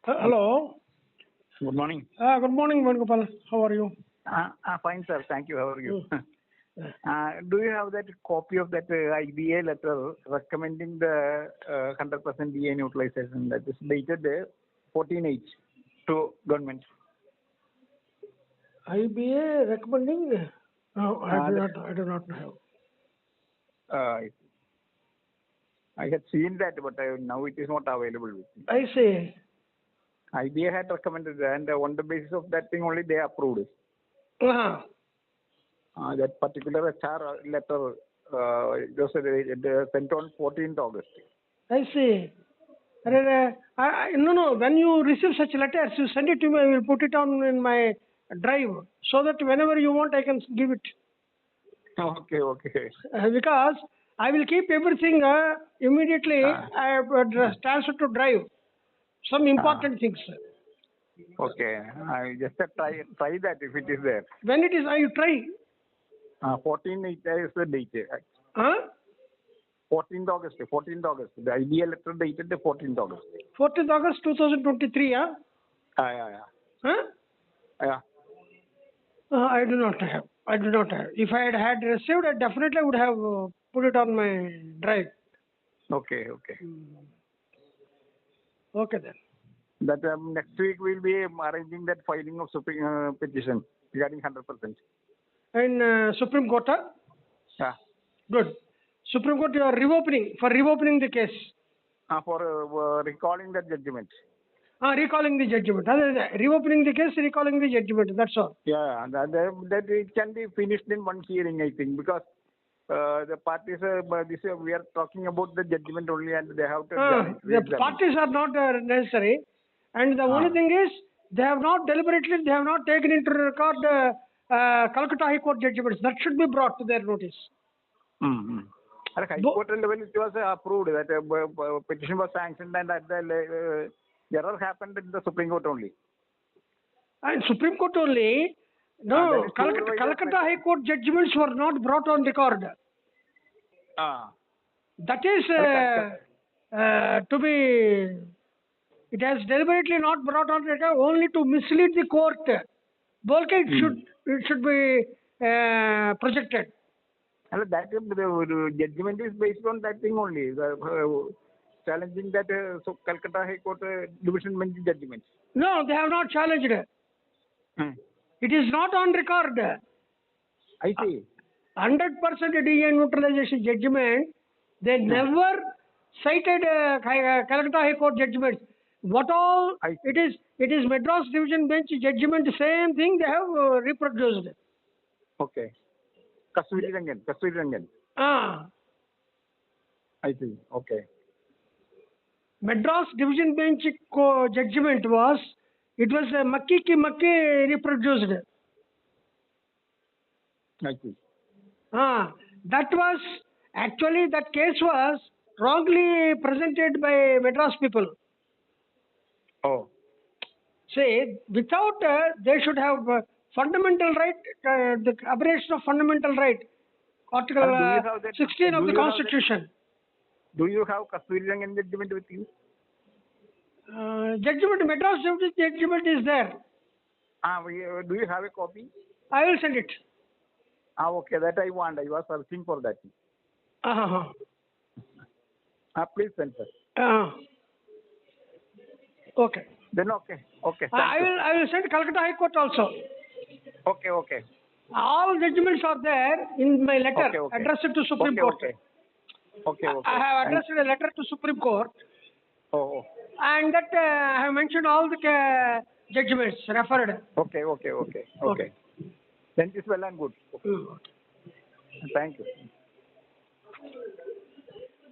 Hello. Good morning. Good morning, Venugopal. How are you? Fine, sir. Thank you. How are you? Do you have that copy of that IBA letter recommending the 100% DA utilization that is dated 14/8 to government? IBA recommending? No, I do not have. I had seen that, but now it is not available with me. I see. IBA had recommended, and on the basis of that thing only they approved. That particular HR letter it was sent on 14th August. I see. No. When you receive such letters, you send it to me. I will put it on in my drive so that whenever you want, I can give it. Okay. Because I will keep everything immediately. I transfer to drive some important things. Okay. I just try that if it is there. When it is, you try. 14 is the date. 14th August. The IBA letter dated the 14th August. 14th August 2023, yeah? Yeah. Yeah. I do not have. If I had received, I definitely would have put it on my drive. Okay. Okay then. That next week we'll be arranging that filing of Supreme petition regarding 100%. In Supreme Court? Yeah. Good. Supreme Court, you are reopening the case. For recalling that judgment. Recalling the judgment. Reopening the case, recalling the judgment. That's all. Yeah, that it can be finished in one hearing, I think, because the parties we are talking about the judgment only, and they have to. The parties are not necessary, and the only thing is they have not taken into record Calcutta High Court judgments. That should be brought to their notice. At High Court level, it was approved that petition was sanctioned, and that the error happened in the Supreme Court only. And Supreme Court only? No, Calcutta High Court judgments were not brought on record. That is to be. It has deliberately not brought on record only to mislead the court. It should be projected. And that judgment is based on that thing only. Challenging that Calcutta High Court division bench judgment. No, they have not challenged it. It is not on record. I see. 100% DA neutralization judgment. They never cited Calcutta High Court judgment. What all it is Madras Division Bench judgment. Same thing they have reproduced. Okay. Kasuri Rangan. I see. Okay. Madras Division Bench judgment was Makki ki Makki reproduced. I see. That was actually that case was wrongly presented by Madras people. Oh. Say without they should have fundamental right, the aberration of fundamental right, Article 16 of the Constitution. Do you have Kasuri Rangan judgment with you? Madras judgment is there. Do you have a copy? I will send it. Okay, that I want. I was searching for that. Please send, sir. Okay. Then okay. I will send Calcutta High Court also. Okay. All judgments are there in my letter addressed to Supreme Court. Okay. I have addressed a letter to Supreme Court. And that I have mentioned all the judgments referred. Okay. Then it is well and good. Thank you.